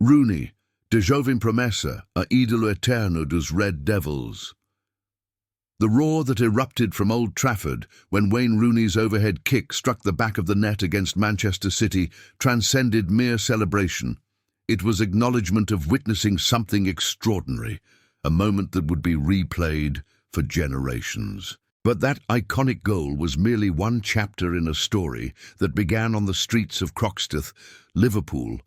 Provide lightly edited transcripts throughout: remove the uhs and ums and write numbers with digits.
Rooney, de jovem promessa, a ídolo eterno dos Red Devils. The roar that erupted from Old Trafford when Wayne Rooney's overhead kick struck the back of the net against Manchester City transcended mere celebration. It was acknowledgement of witnessing something extraordinary, a moment that would be replayed for generations. But that iconic goal was merely one chapter in a story that began on the streets of Croxteth, Liverpool,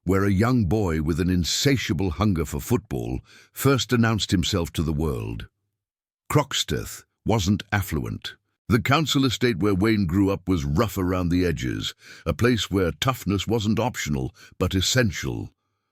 where a young boy with an insatiable hunger for football first announced himself to the world. Croxteth wasn't affluent. The council estate where Wayne grew up was rough around the edges, a place where toughness wasn't optional but essential.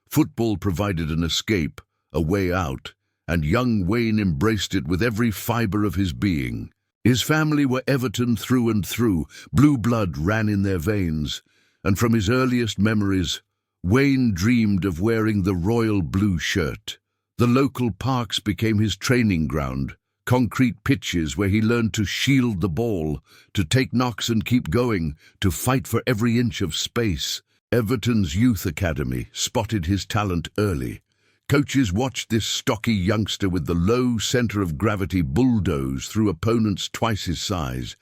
Football provided an escape, a way out, and young Wayne embraced it with every fibre of his being. His family were Everton through and through, blue blood ran in their veins, and from his earliest memories, Wayne dreamed of wearing the royal blue shirt. The local parks became his training ground, concrete pitches where he learned to shield the ball, to take knocks and keep going, to fight for every inch of space. Everton's youth academy spotted his talent early. Coaches watched this stocky youngster with the low centre of gravity bulldoze through opponents twice his size,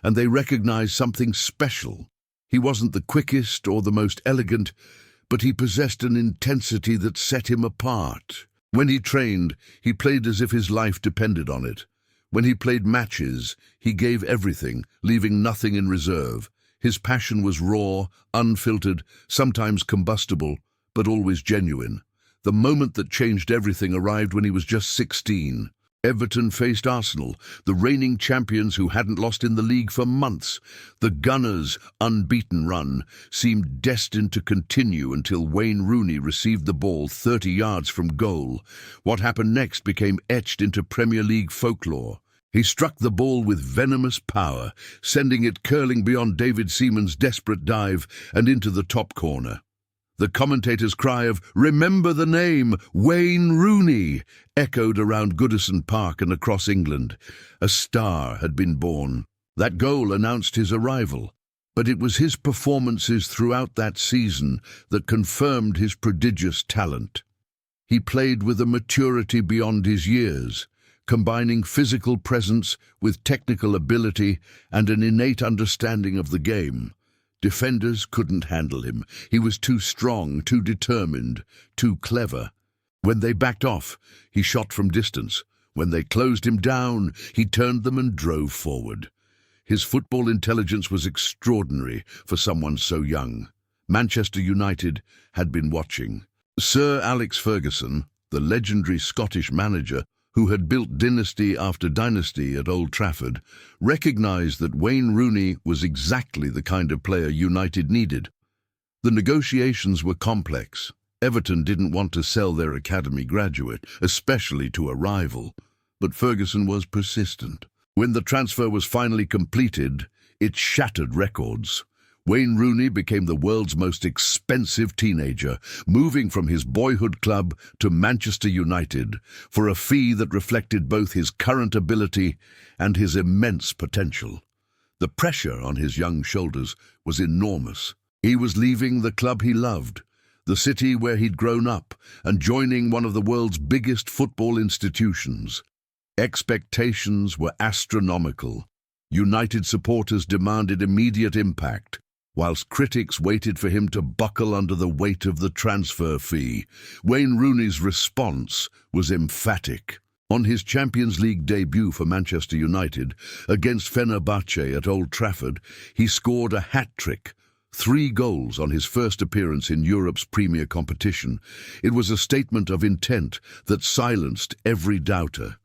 and they recognized something special. He wasn't the quickest or the most elegant, but he possessed an intensity that set him apart. When he trained, he played as if his life depended on it. When he played matches, he gave everything, leaving nothing in reserve. His passion was raw, unfiltered, sometimes combustible, but always genuine. The moment that changed everything arrived when he was just 16. Everton faced Arsenal, the reigning champions who hadn't lost in the league for months. The Gunners' unbeaten run seemed destined to continue until Wayne Rooney received the ball 30 yards from goal. What happened next became etched into Premier League folklore. He struck the ball with venomous power, sending it curling beyond David Seaman's desperate dive and into the top corner. The commentator's cry of, "Remember the name, Wayne Rooney," echoed around Goodison Park and across England. A star had been born. That goal announced his arrival, but it was his performances throughout that season that confirmed his prodigious talent. He played with a maturity beyond his years, combining physical presence with technical ability and an innate understanding of the game. Defenders couldn't handle him. He was too strong, too determined, too clever. When they backed off, he shot from distance. When they closed him down, he turned them and drove forward. His football intelligence was extraordinary for someone so young. Manchester United had been watching. Sir Alex Ferguson, the legendary Scottish manager who had built dynasty after dynasty at Old Trafford, recognised that Wayne Rooney was exactly the kind of player United needed. The negotiations were complex. Everton didn't want to sell their academy graduate, especially to a rival, but Ferguson was persistent. When the transfer was finally completed, it shattered records. Wayne Rooney became the world's most expensive teenager, moving from his boyhood club to Manchester United for a fee that reflected both his current ability and his immense potential. The pressure on his young shoulders was enormous. He was leaving the club he loved, the city where he'd grown up, and joining one of the world's biggest football institutions. Expectations were astronomical. United supporters demanded immediate impact, whilst critics waited for him to buckle under the weight of the transfer fee. Wayne Rooney's response was emphatic. On his Champions League debut for Manchester United against Fenerbahce at Old Trafford, he scored a hat-trick, 3 goals on his first appearance in Europe's premier competition. It was a statement of intent that silenced every doubter.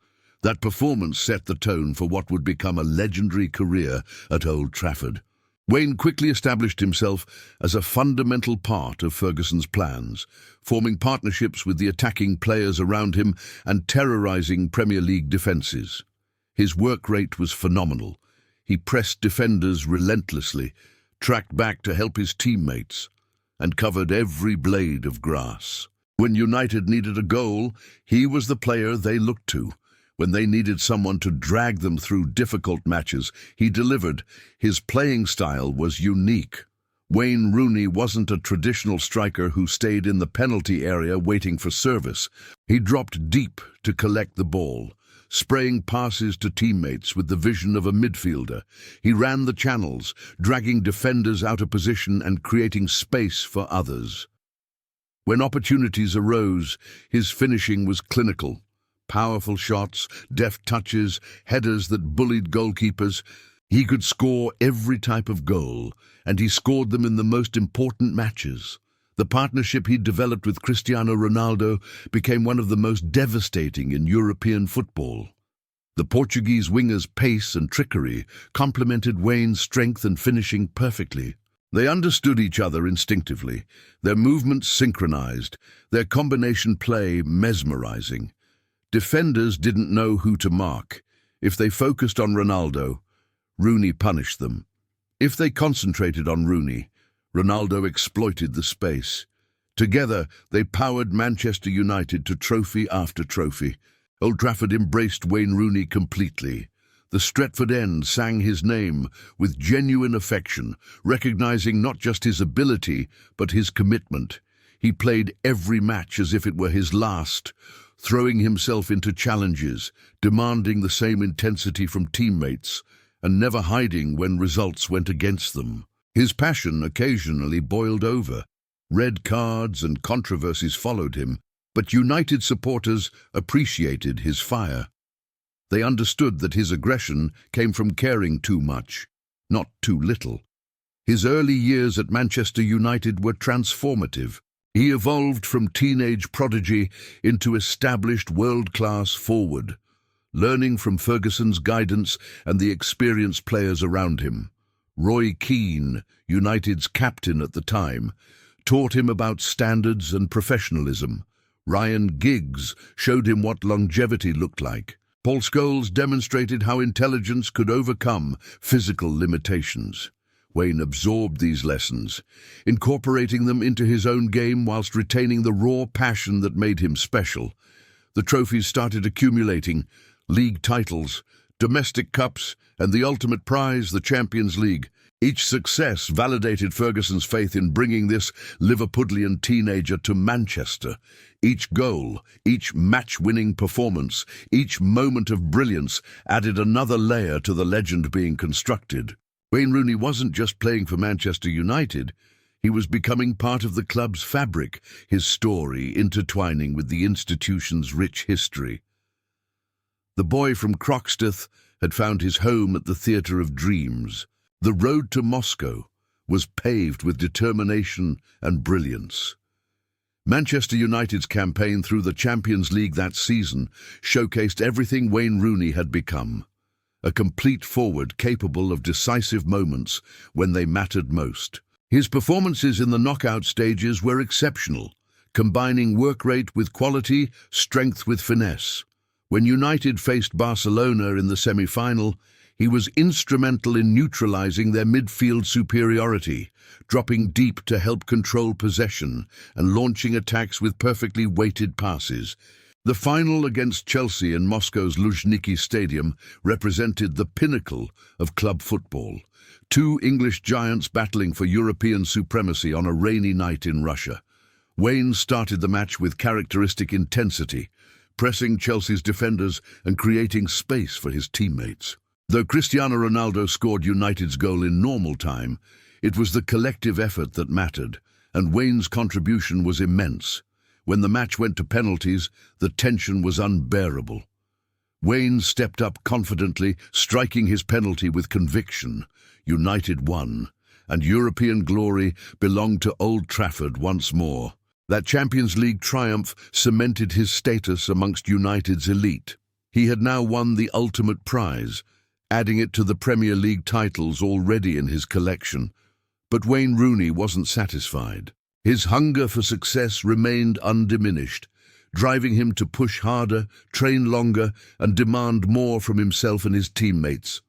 That performance set the tone for what would become a legendary career at Old Trafford. Wayne quickly established himself as a fundamental part of Ferguson's plans, forming partnerships with the attacking players around him and terrorising Premier League defences. His work rate was phenomenal. He pressed defenders relentlessly, tracked back to help his teammates, and covered every blade of grass. When United needed a goal, he was the player they looked to. When they needed someone to drag them through difficult matches, he delivered. His playing style was unique. Wayne Rooney wasn't a traditional striker who stayed in the penalty area waiting for service. He dropped deep to collect the ball, spraying passes to teammates with the vision of a midfielder. He ran the channels, dragging defenders out of position and creating space for others. When opportunities arose, his finishing was clinical. Powerful shots, deft touches, headers that bullied goalkeepers. He could score every type of goal, and he scored them in the most important matches. The partnership he developed with Cristiano Ronaldo became one of the most devastating in European football. The Portuguese winger's pace and trickery complemented Wayne's strength and finishing perfectly. They understood each other instinctively, their movements synchronized, their combination play mesmerizing. Defenders didn't know who to mark. If they focused on Ronaldo, Rooney punished them. If they concentrated on Rooney, Ronaldo exploited the space. Together, they powered Manchester United to trophy after trophy. Old Trafford embraced Wayne Rooney completely. The Stretford End sang his name with genuine affection, recognizing not just his ability, but his commitment. He played every match as if it were his last, throwing himself into challenges, demanding the same intensity from teammates, and never hiding when results went against them. His passion occasionally boiled over. Red cards and controversies followed him, but United supporters appreciated his fire. They understood that his aggression came from caring too much, not too little. His early years at Manchester United were transformative. He evolved from teenage prodigy into established world-class forward, learning from Ferguson's guidance and the experienced players around him. Roy Keane, United's captain at the time, taught him about standards and professionalism. Ryan Giggs showed him what longevity looked like. Paul Scholes demonstrated how intelligence could overcome physical limitations. Wayne absorbed these lessons, incorporating them into his own game whilst retaining the raw passion that made him special. The trophies started accumulating: league titles, domestic cups, and the ultimate prize, the Champions League. Each success validated Ferguson's faith in bringing this Liverpudlian teenager to Manchester. Each goal, each match-winning performance, each moment of brilliance added another layer to the legend being constructed. Wayne Rooney wasn't just playing for Manchester United, he was becoming part of the club's fabric, his story intertwining with the institution's rich history. The boy from Croxteth had found his home at the Theatre of Dreams. The road to Moscow was paved with determination and brilliance. Manchester United's campaign through the Champions League that season showcased everything Wayne Rooney had become. A complete forward capable of decisive moments when they mattered most. His performances in the knockout stages were exceptional, combining work rate with quality, strength with finesse. When United faced Barcelona in the semi-final, he was instrumental in neutralizing their midfield superiority, dropping deep to help control possession and launching attacks with perfectly weighted passes. The final against Chelsea in Moscow's Luzhniki Stadium represented the pinnacle of club football. Two English giants battling for European supremacy on a rainy night in Russia. Wayne started the match with characteristic intensity, pressing Chelsea's defenders and creating space for his teammates. Though Cristiano Ronaldo scored United's goal in normal time, it was the collective effort that mattered, and Wayne's contribution was immense. When the match went to penalties, the tension was unbearable. Wayne stepped up confidently, striking his penalty with conviction. United won, and European glory belonged to Old Trafford once more. That Champions League triumph cemented his status amongst United's elite. He had now won the ultimate prize, adding it to the Premier League titles already in his collection. But Wayne Rooney wasn't satisfied. His hunger for success remained undiminished, driving him to push harder, train longer, and demand more from himself and his teammates.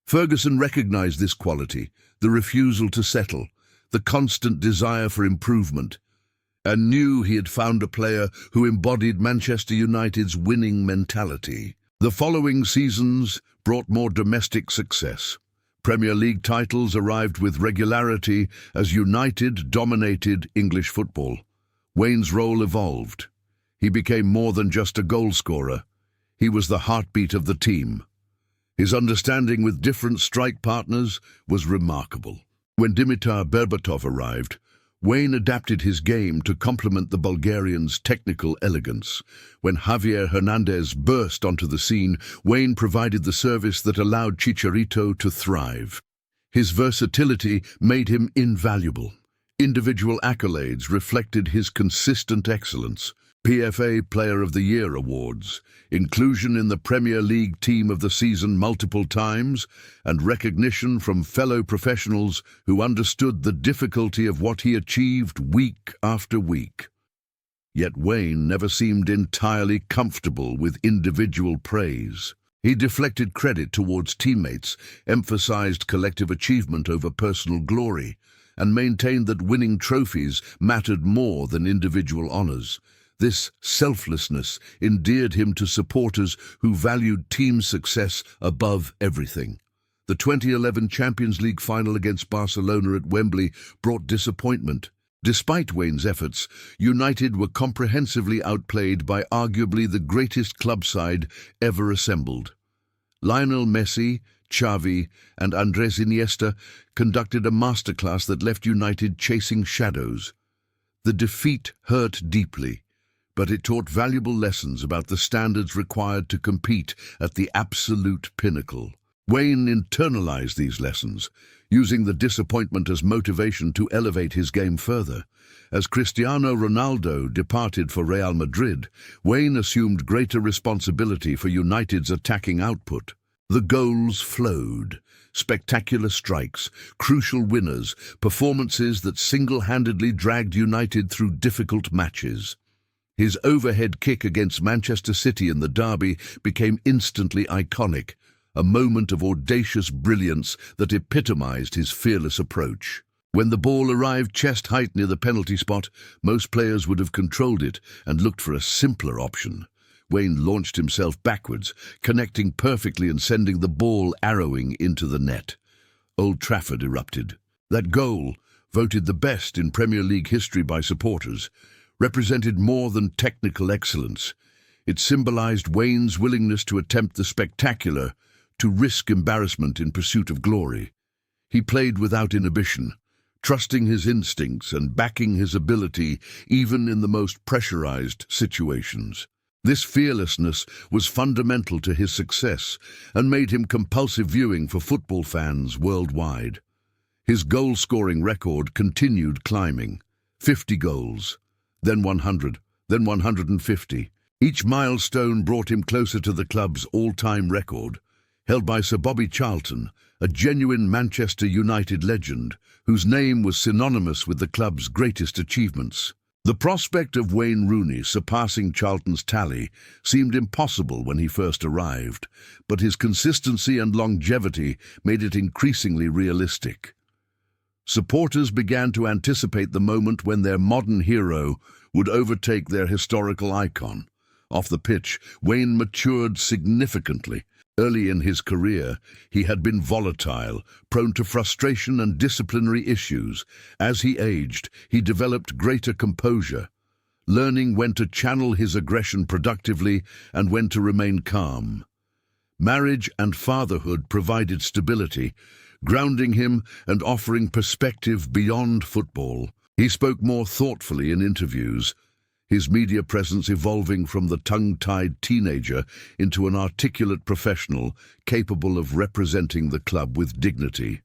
Ferguson recognized this quality, the refusal to settle, the constant desire for improvement, and knew he had found a player who embodied Manchester United's winning mentality. The following seasons brought more domestic success. Premier League titles arrived with regularity as United dominated English football. Wayne's role evolved. He became more than just a goalscorer. He was the heartbeat of the team. His understanding with different strike partners was remarkable. When Dimitar Berbatov arrived, Wayne adapted his game to complement the Bulgarians' technical elegance. When Javier Hernandez burst onto the scene, Wayne provided the service that allowed Chicharito to thrive. His versatility made him invaluable. Individual accolades reflected his consistent excellence. PFA Player of the Year awards, inclusion in the Premier League Team of the Season multiple times, and recognition from fellow professionals who understood the difficulty of what he achieved week after week. Yet Wayne never seemed entirely comfortable with individual praise. He deflected credit towards teammates, emphasized collective achievement over personal glory, and maintained that winning trophies mattered more than individual honors. This selflessness endeared him to supporters who valued team success above everything. The 2011 Champions League final against Barcelona at Wembley brought disappointment. Despite Wayne's efforts, United were comprehensively outplayed by arguably the greatest club side ever assembled. Lionel Messi, Xavi, and Andres Iniesta conducted a masterclass that left United chasing shadows. The defeat hurt deeply, but it taught valuable lessons about the standards required to compete at the absolute pinnacle. Wayne internalized these lessons, using the disappointment as motivation to elevate his game further. As Cristiano Ronaldo departed for Real Madrid, Wayne assumed greater responsibility for United's attacking output. The goals flowed. Spectacular strikes, crucial winners, performances that single-handedly dragged United through difficult matches. His overhead kick against Manchester City in the derby became instantly iconic, a moment of audacious brilliance that epitomized his fearless approach. When the ball arrived chest-height near the penalty spot, most players would have controlled it and looked for a simpler option. Wayne launched himself backwards, connecting perfectly and sending the ball arrowing into the net. Old Trafford erupted. That goal, voted the best in Premier League history by supporters, represented more than technical excellence. It symbolized Wayne's willingness to attempt the spectacular, to risk embarrassment in pursuit of glory. He played without inhibition, trusting his instincts and backing his ability even in the most pressurized situations. This fearlessness was fundamental to his success and made him compulsive viewing for football fans worldwide. His goal-scoring record continued climbing. 50 goals, then 100, then 150. Each milestone brought him closer to the club's all-time record, held by Sir Bobby Charlton, a genuine Manchester United legend, whose name was synonymous with the club's greatest achievements. The prospect of Wayne Rooney surpassing Charlton's tally seemed impossible when he first arrived, but his consistency and longevity made it increasingly realistic. Supporters began to anticipate the moment when their modern hero would overtake their historical icon. Off the pitch, Wayne matured significantly. Early in his career, he had been volatile, prone to frustration and disciplinary issues. As he aged, he developed greater composure, learning when to channel his aggression productively and when to remain calm. Marriage and fatherhood provided stability, grounding him and offering perspective beyond football. He spoke more thoughtfully in interviews, his media presence evolving from the tongue-tied teenager into an articulate professional capable of representing the club with dignity.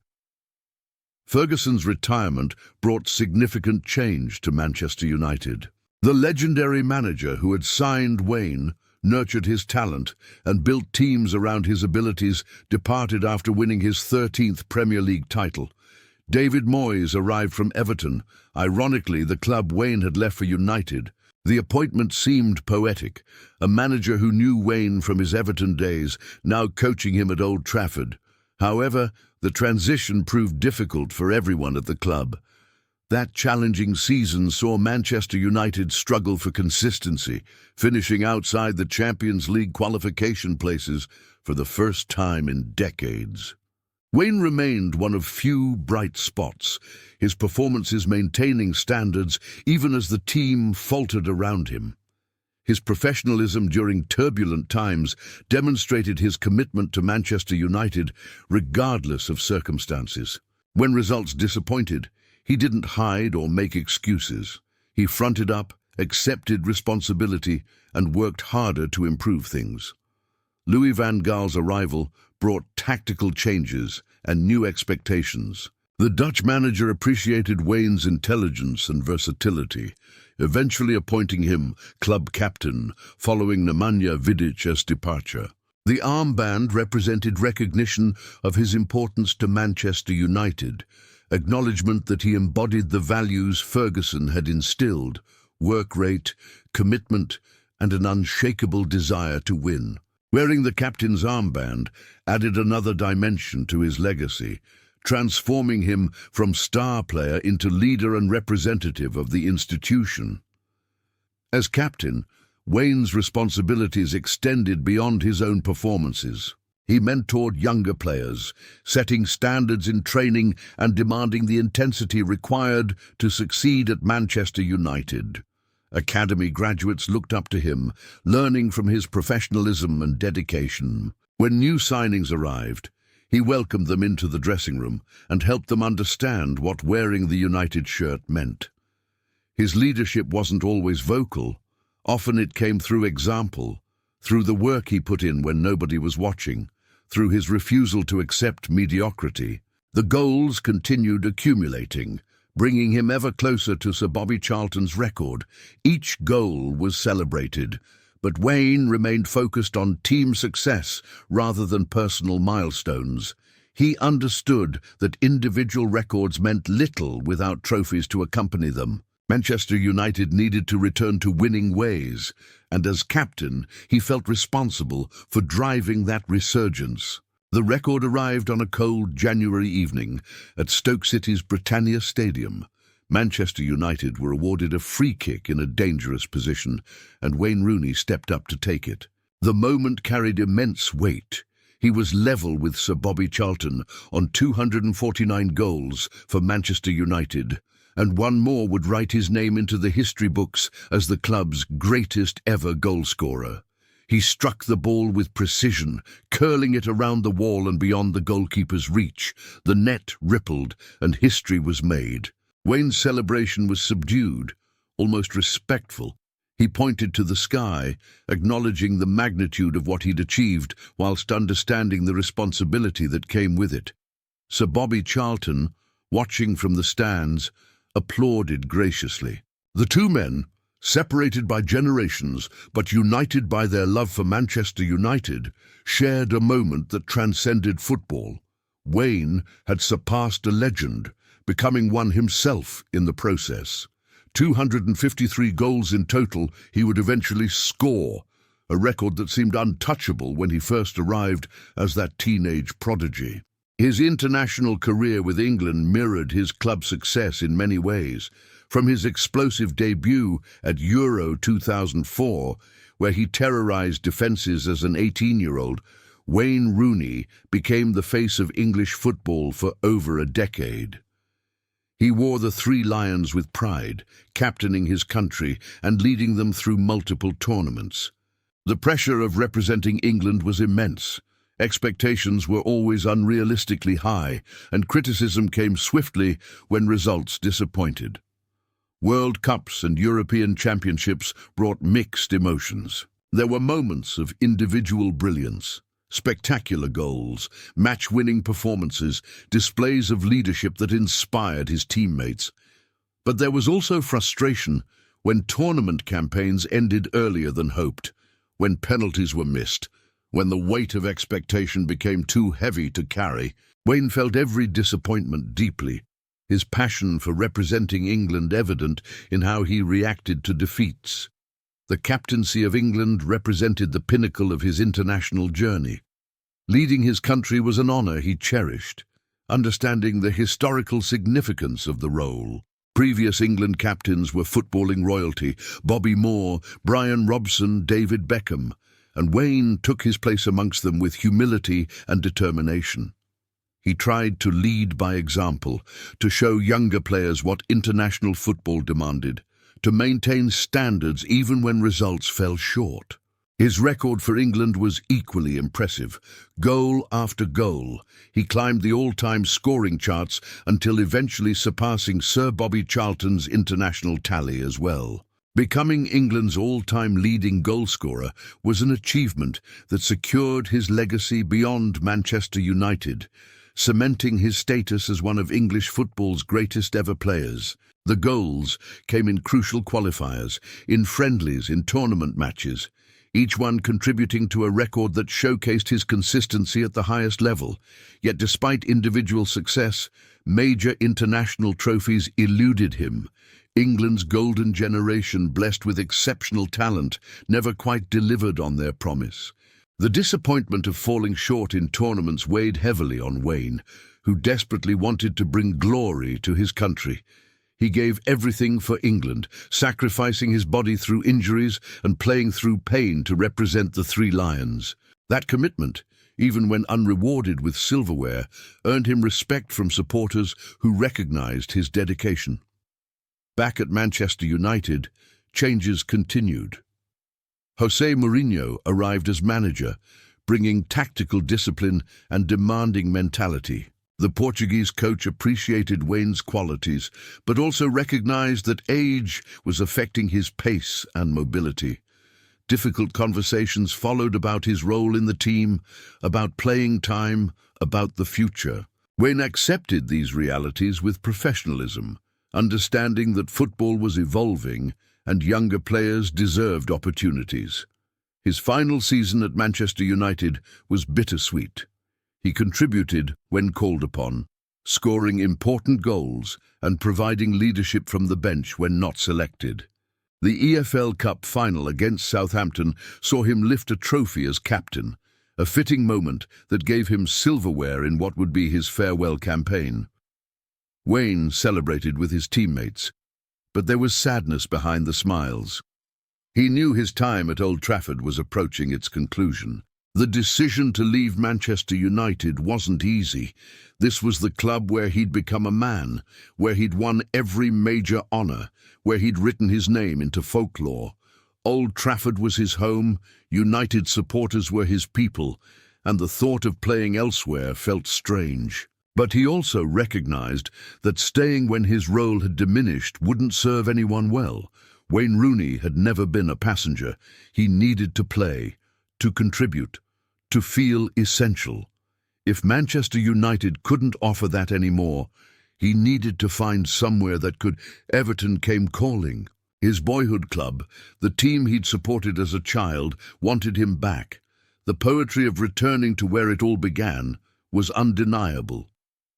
Ferguson's retirement brought significant change to Manchester United. The legendary manager who had signed Wayne, nurtured his talent, and built teams around his abilities, departed after winning his 13th Premier League title. David Moyes arrived from Everton, ironically the club Wayne had left for United. The appointment seemed poetic, a manager who knew Wayne from his Everton days, now coaching him at Old Trafford. However, the transition proved difficult for everyone at the club. That challenging season saw Manchester United struggle for consistency, finishing outside the Champions League qualification places for the first time in decades. Wayne remained one of few bright spots, his performances maintaining standards even as the team faltered around him. His professionalism during turbulent times demonstrated his commitment to Manchester United regardless of circumstances. When results disappointed, he didn't hide or make excuses. He fronted up, accepted responsibility, and worked harder to improve things. Louis van Gaal's arrival brought tactical changes and new expectations. The Dutch manager appreciated Wayne's intelligence and versatility, eventually appointing him club captain following Nemanja Vidic's departure. The armband represented recognition of his importance to Manchester United, acknowledgement that he embodied the values Ferguson had instilled: work rate, commitment, and an unshakable desire to win. Wearing the captain's armband added another dimension to his legacy, transforming him from star player into leader and representative of the institution. As captain, Wayne's responsibilities extended beyond his own performances. He mentored younger players, setting standards in training and demanding the intensity required to succeed at Manchester United. Academy graduates looked up to him, learning from his professionalism and dedication. When new signings arrived, he welcomed them into the dressing room and helped them understand what wearing the United shirt meant. His leadership wasn't always vocal. Often it came through example, through the work he put in when nobody was watching, through his refusal to accept mediocrity. The goals continued accumulating, bringing him ever closer to Sir Bobby Charlton's record. Each goal was celebrated, but Wayne remained focused on team success rather than personal milestones. He understood that individual records meant little without trophies to accompany them. Manchester United needed to return to winning ways, and as captain, he felt responsible for driving that resurgence. The record arrived on a cold January evening at Stoke City's Britannia Stadium. Manchester United were awarded a free kick in a dangerous position, and Wayne Rooney stepped up to take it. The moment carried immense weight. He was level with Sir Bobby Charlton on 249 goals for Manchester United, and one more would write his name into the history books as the club's greatest ever goalscorer. He struck the ball with precision, curling it around the wall and beyond the goalkeeper's reach. The net rippled, and history was made. Wayne's celebration was subdued, almost respectful. He pointed to the sky, acknowledging the magnitude of what he'd achieved, whilst understanding the responsibility that came with it. Sir Bobby Charlton, watching from the stands, applauded graciously. The two men, separated by generations but united by their love for Manchester United, shared a moment that transcended football. Wayne had surpassed a legend, becoming one himself in the process. 253 goals in total he would eventually score, a record that seemed untouchable when he first arrived as that teenage prodigy. His international career with England mirrored his club success in many ways, from his explosive debut at Euro 2004, where he terrorized defences as an 18-year-old, Wayne Rooney became the face of English football for over a decade. He wore the Three Lions with pride, captaining his country and leading them through multiple tournaments. The pressure of representing England was immense. Expectations were always unrealistically high, and criticism came swiftly when results disappointed. World Cups and European Championships brought mixed emotions. There were moments of individual brilliance, spectacular goals, match-winning performances, displays of leadership that inspired his teammates. But there was also frustration when tournament campaigns ended earlier than hoped, when penalties were missed, when the weight of expectation became too heavy to carry. Wayne felt every disappointment deeply, his passion for representing England evident in how he reacted to defeats. The captaincy of England represented the pinnacle of his international journey. Leading his country was an honour he cherished, understanding the historical significance of the role. Previous England captains were footballing royalty: Bobby Moore, Brian Robson, David Beckham, and Wayne took his place amongst them with humility and determination. He tried to lead by example, to show younger players what international football demanded, to maintain standards even when results fell short. His record for England was equally impressive. Goal after goal, he climbed the all-time scoring charts until eventually surpassing Sir Bobby Charlton's international tally as well. Becoming England's all-time leading goalscorer was an achievement that secured his legacy beyond Manchester United, cementing his status as one of English football's greatest ever players. The goals came in crucial qualifiers, in friendlies, in tournament matches, each one contributing to a record that showcased his consistency at the highest level. Yet despite individual success, major international trophies eluded him. England's golden generation, blessed with exceptional talent, never quite delivered on their promise. The disappointment of falling short in tournaments weighed heavily on Wayne, who desperately wanted to bring glory to his country. He gave everything for England, sacrificing his body through injuries and playing through pain to represent the Three Lions. That commitment, even when unrewarded with silverware, earned him respect from supporters who recognized his dedication. Back at Manchester United, changes continued. José Mourinho arrived as manager, bringing tactical discipline and demanding mentality. The Portuguese coach appreciated Wayne's qualities, but also recognized that age was affecting his pace and mobility. Difficult conversations followed about his role in the team, about playing time, about the future. Wayne accepted these realities with professionalism, understanding that football was evolving and younger players deserved opportunities. His final season at Manchester United was bittersweet. He contributed when called upon, scoring important goals and providing leadership from the bench when not selected. The EFL Cup final against Southampton saw him lift a trophy as captain, a fitting moment that gave him silverware in what would be his farewell campaign. Wayne celebrated with his teammates, but there was sadness behind the smiles. He knew his time at Old Trafford was approaching its conclusion. The decision to leave Manchester United wasn't easy. This was the club where he'd become a man, where he'd won every major honour, where he'd written his name into folklore. Old Trafford was his home, United supporters were his people, and the thought of playing elsewhere felt strange. But he also recognized that staying when his role had diminished wouldn't serve anyone well. Wayne Rooney had never been a passenger. He needed to play, to contribute, to feel essential. If Manchester United couldn't offer that anymore, he needed to find somewhere that could. Everton came calling. His boyhood club, the team he'd supported as a child, wanted him back. The poetry of returning to where it all began was undeniable.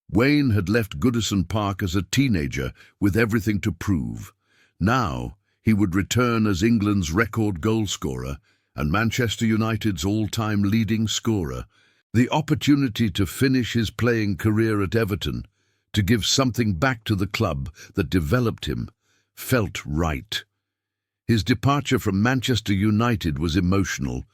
Wayne had left Goodison Park as a teenager with everything to prove. Now he would return as England's record goalscorer and Manchester United's all-time leading scorer. The opportunity to finish his playing career at Everton, to give something back to the club that developed him, felt right. His departure from Manchester United was emotional.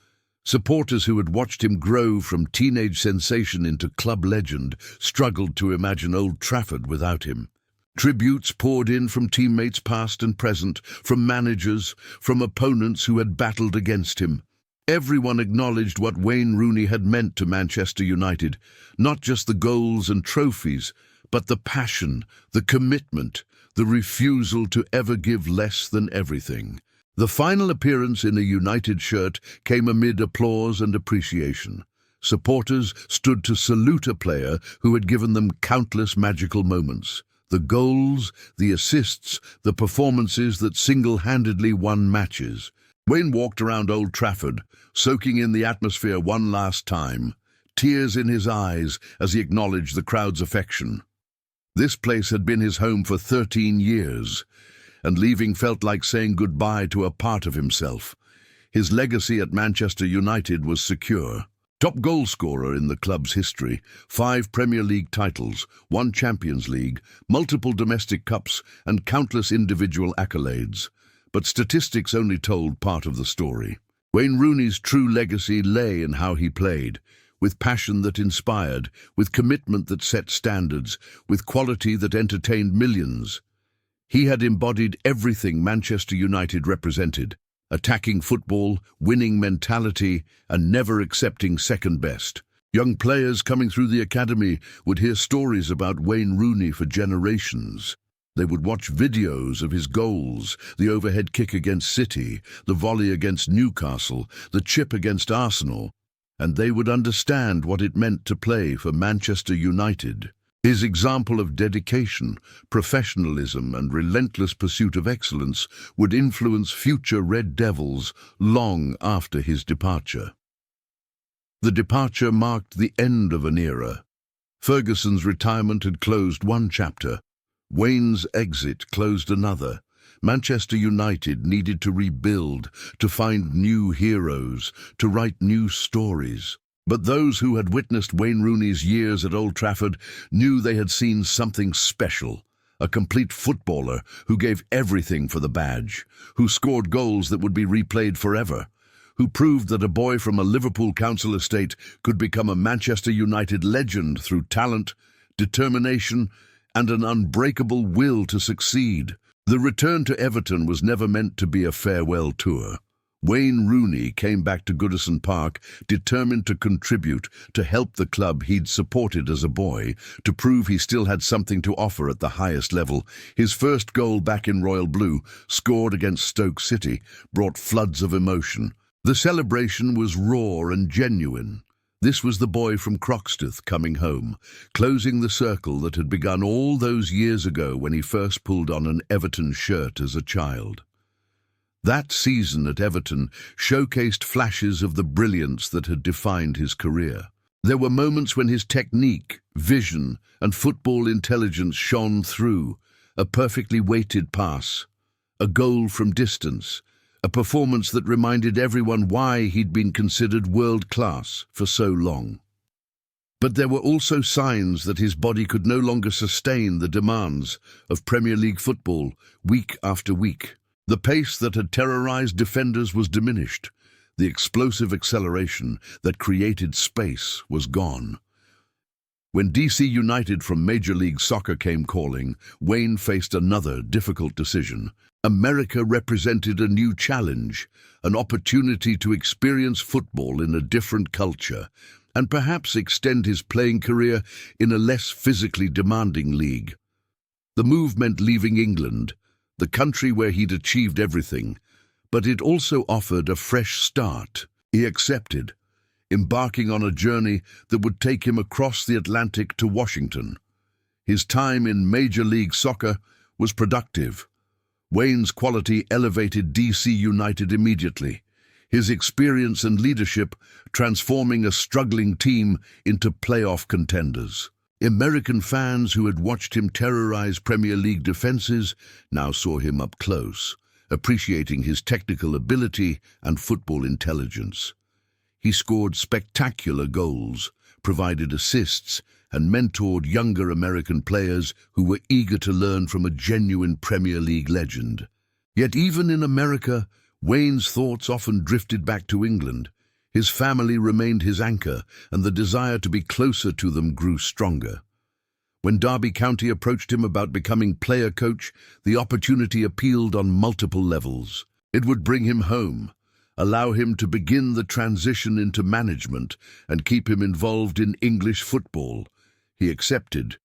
Supporters who had watched him grow from teenage sensation into club legend struggled to imagine Old Trafford without him. Tributes poured in from teammates past and present, from managers, from opponents who had battled against him. Everyone acknowledged what Wayne Rooney had meant to Manchester United, not just the goals and trophies, but the passion, the commitment, the refusal to ever give less than everything. The final appearance in a United shirt came amid applause and appreciation. Supporters stood to salute a player who had given them countless magical moments. The goals, the assists, the performances that single-handedly won matches. Wayne walked around Old Trafford, soaking in the atmosphere one last time, tears in his eyes as he acknowledged the crowd's affection. This place had been his home for 13 years, and leaving felt like saying goodbye to a part of himself. His legacy at Manchester United was secure. Top goalscorer in the club's history, 5 Premier League titles, 1 Champions League, multiple domestic cups, and countless individual accolades. But statistics only told part of the story. Wayne Rooney's true legacy lay in how he played. with passion that inspired, with commitment that set standards, with quality that entertained millions. He had embodied everything Manchester United represented: attacking football, winning mentality, and never accepting second best. Young players coming through the academy would hear stories about Wayne Rooney for generations. They would watch videos of his goals: the overhead kick against City, the volley against Newcastle, the chip against Arsenal, and they would understand what it meant to play for Manchester United. His example of dedication, professionalism, and relentless pursuit of excellence would influence future Red Devils long after his departure. The departure marked the end of an era. Ferguson's retirement had closed one chapter. Wayne's exit closed another. Manchester United needed to rebuild, to find new heroes, to write new stories. But those who had witnessed Wayne Rooney's years at Old Trafford knew they had seen something special. A complete footballer who gave everything for the badge, who scored goals that would be replayed forever, who proved that a boy from a Liverpool council estate could become a Manchester United legend through talent, determination, and an unbreakable will to succeed. The return to Everton was never meant to be a farewell tour. Wayne Rooney came back to Goodison Park determined to contribute, to help the club he'd supported as a boy, to prove he still had something to offer at the highest level. His first goal back in Royal Blue, scored against Stoke City, brought floods of emotion. The celebration was raw and genuine. This was the boy from Croxteth coming home, closing the circle that had begun all those years ago when he first pulled on an Everton shirt as a child. That season at Everton showcased flashes of the brilliance that had defined his career. There were moments when his technique, vision, and football intelligence shone through: a perfectly weighted pass, a goal from distance, a performance that reminded everyone why he'd been considered world-class for so long. But there were also signs that his body could no longer sustain the demands of Premier League football week after week. The pace that had terrorized defenders was diminished. The explosive acceleration that created space was gone. When DC United from Major League Soccer came calling, Wayne faced another difficult decision. America represented a new challenge, an opportunity to experience football in a different culture, and perhaps extend his playing career in a less physically demanding league. The move meant leaving England, the country where he'd achieved everything, but it also offered a fresh start. He accepted, embarking on a journey that would take him across the Atlantic to Washington. His time in Major League Soccer was productive. Wayne's quality elevated DC United immediately, his experience and leadership transforming a struggling team into playoff contenders. American fans who had watched him terrorize Premier League defenses now saw him up close, appreciating his technical ability and football intelligence. He scored spectacular goals, provided assists, and mentored younger American players who were eager to learn from a genuine Premier League legend. Yet even in America, Wayne's thoughts often drifted back to England. His family remained his anchor, and the desire to be closer to them grew stronger. When Derby County approached him about becoming player coach, the opportunity appealed on multiple levels. It would bring him home, allow him to begin the transition into management, and keep him involved in English football. He accepted,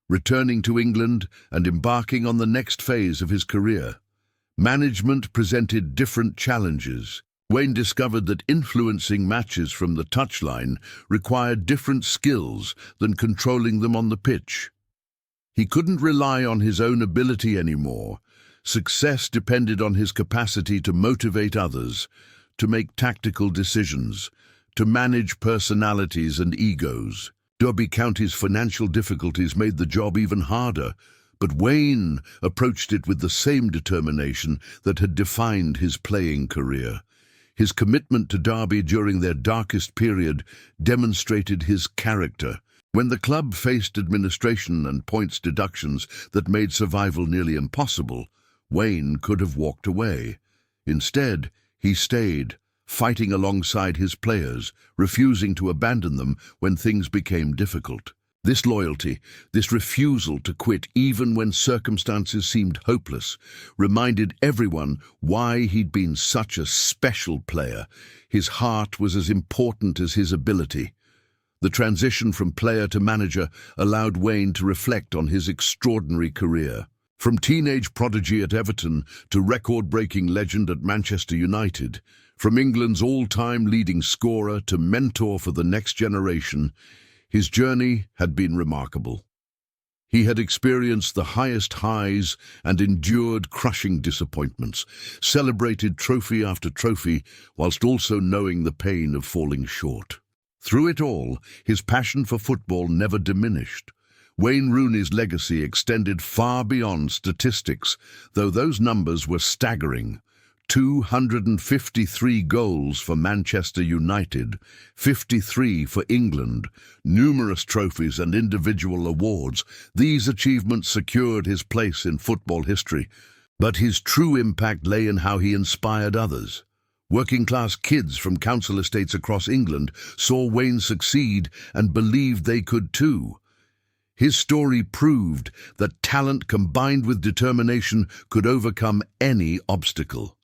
returning to England and embarking on the next phase of his career. Management presented different challenges. Wayne discovered that influencing matches from the touchline required different skills than controlling them on the pitch. He couldn't rely on his own ability anymore. Success depended on his capacity to motivate others, to make tactical decisions, to manage personalities and egos. Derby County's financial difficulties made the job even harder, but Wayne approached it with the same determination that had defined his playing career. His commitment to Derby during their darkest period demonstrated his character. When the club faced administration and points deductions that made survival nearly impossible, Wayne could have walked away. Instead, he stayed, fighting alongside his players, refusing to abandon them when things became difficult. This loyalty, this refusal to quit even when circumstances seemed hopeless, reminded everyone why he'd been such a special player. His heart was as important as his ability. The transition from player to manager allowed Wayne to reflect on his extraordinary career. From teenage prodigy at Everton to record-breaking legend at Manchester United, from England's all-time leading scorer to mentor for the next generation, his journey had been remarkable. He had experienced the highest highs and endured crushing disappointments, celebrated trophy after trophy, whilst also knowing the pain of falling short. Through it all, his passion for football never diminished. Wayne Rooney's legacy extended far beyond statistics, though those numbers were staggering. 253 goals for Manchester United, 53 for England, numerous trophies and individual awards. These achievements secured his place in football history, but his true impact lay in how he inspired others. Working-class kids from council estates across England saw Wayne succeed and believed they could too. His story proved that talent combined with determination could overcome any obstacle.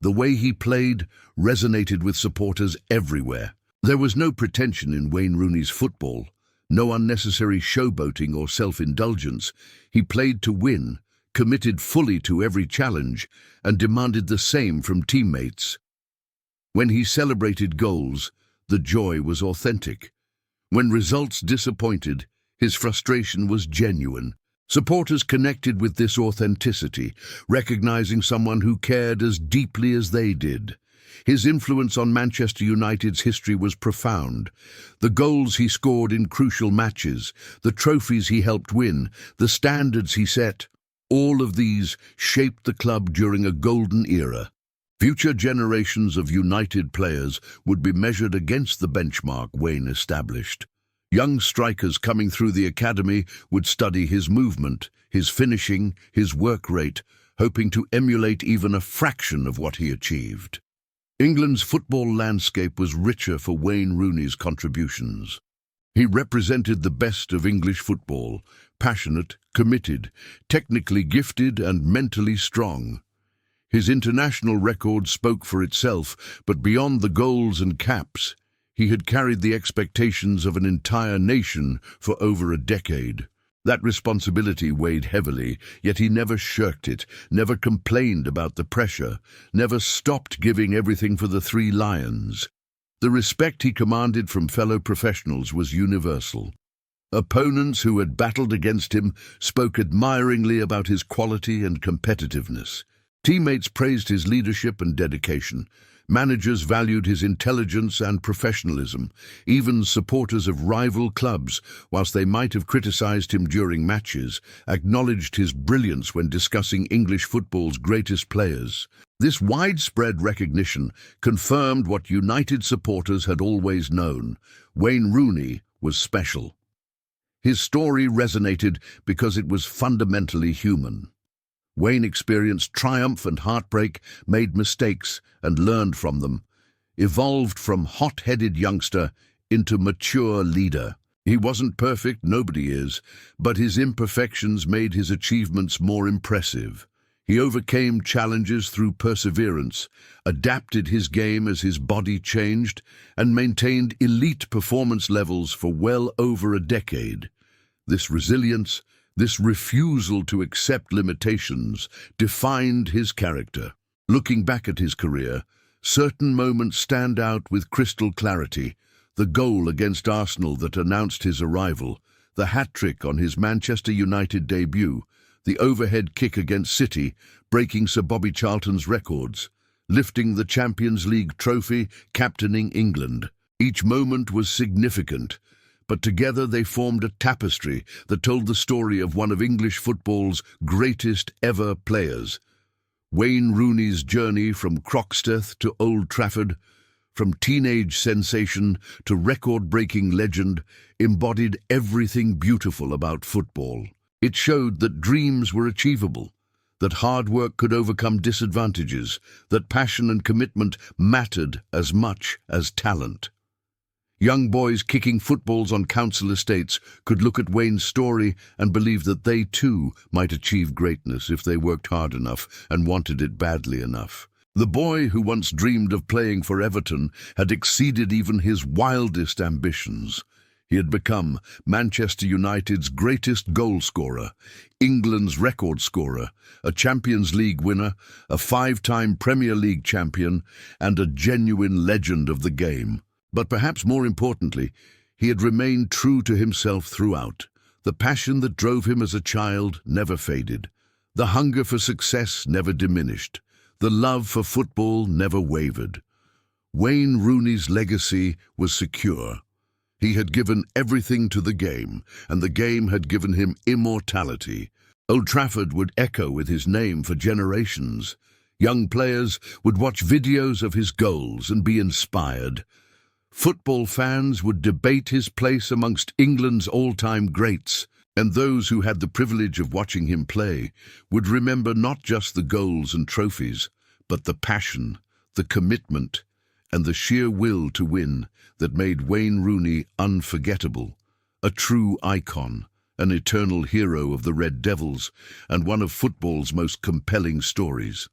The way he played resonated with supporters everywhere. There was no pretension in Wayne Rooney's football, no unnecessary showboating or self-indulgence. He played to win, committed fully to every challenge, and demanded the same from teammates. When he celebrated goals, the joy was authentic. When results disappointed, his frustration was genuine. Supporters connected with this authenticity, recognizing someone who cared as deeply as they did. His influence on Manchester United's history was profound. The goals he scored in crucial matches, the trophies he helped win, the standards he set, all of these shaped the club during a golden era. Future generations of United players would be measured against the benchmark Wayne established. Young strikers coming through the academy would study his movement, his finishing, his work rate, hoping to emulate even a fraction of what he achieved. England's football landscape was richer for Wayne Rooney's contributions. He represented the best of English football, passionate, committed, technically gifted and mentally strong. His international record spoke for itself, but beyond the goals and caps, he had carried the expectations of an entire nation for over a decade. That responsibility weighed heavily, yet he never shirked it, never complained about the pressure, never stopped giving everything for the Three Lions. The respect he commanded from fellow professionals was universal. Opponents who had battled against him spoke admiringly about his quality and competitiveness. Teammates praised his leadership and dedication. Managers valued his intelligence and professionalism. Even supporters of rival clubs, whilst they might have criticised him during matches, acknowledged his brilliance when discussing English football's greatest players. This widespread recognition confirmed what United supporters had always known: Wayne Rooney was special. His story resonated because it was fundamentally human. Wayne experienced triumph and heartbreak, made mistakes and learned from them, evolved from hot-headed youngster into mature leader. He wasn't perfect, nobody is, but his imperfections made his achievements more impressive. He overcame challenges through perseverance, adapted his game as his body changed, and maintained elite performance levels for well over a decade. This resilience, this refusal to accept limitations, defined his character. Looking back at his career, certain moments stand out with crystal clarity: the goal against Arsenal that announced his arrival, the hat-trick on his Manchester United debut, the overhead kick against City, breaking Sir Bobby Charlton's records, lifting the Champions League trophy, captaining England. Each moment was significant, but together they formed a tapestry that told the story of one of English football's greatest ever players. Wayne Rooney's journey from Croxteth to Old Trafford, from teenage sensation to record-breaking legend, embodied everything beautiful about football. It showed that dreams were achievable, that hard work could overcome disadvantages, that passion and commitment mattered as much as talent. Young boys kicking footballs on council estates could look at Wayne's story and believe that they too might achieve greatness if they worked hard enough and wanted it badly enough. The boy who once dreamed of playing for Everton had exceeded even his wildest ambitions. He had become Manchester United's greatest goalscorer, England's record scorer, a Champions League winner, a 5-time Premier League champion, and a genuine legend of the game. But perhaps more importantly, he had remained true to himself throughout. The passion that drove him as a child never faded. The hunger for success never diminished. The love for football never wavered. Wayne Rooney's legacy was secure. He had given everything to the game, and the game had given him immortality. Old Trafford would echo with his name for generations. Young players would watch videos of his goals and be inspired. Football fans would debate his place amongst England's all-time greats, and those who had the privilege of watching him play would remember not just the goals and trophies, but the passion, the commitment, and the sheer will to win that made Wayne Rooney unforgettable, a true icon, an eternal hero of the Red Devils, and one of football's most compelling stories.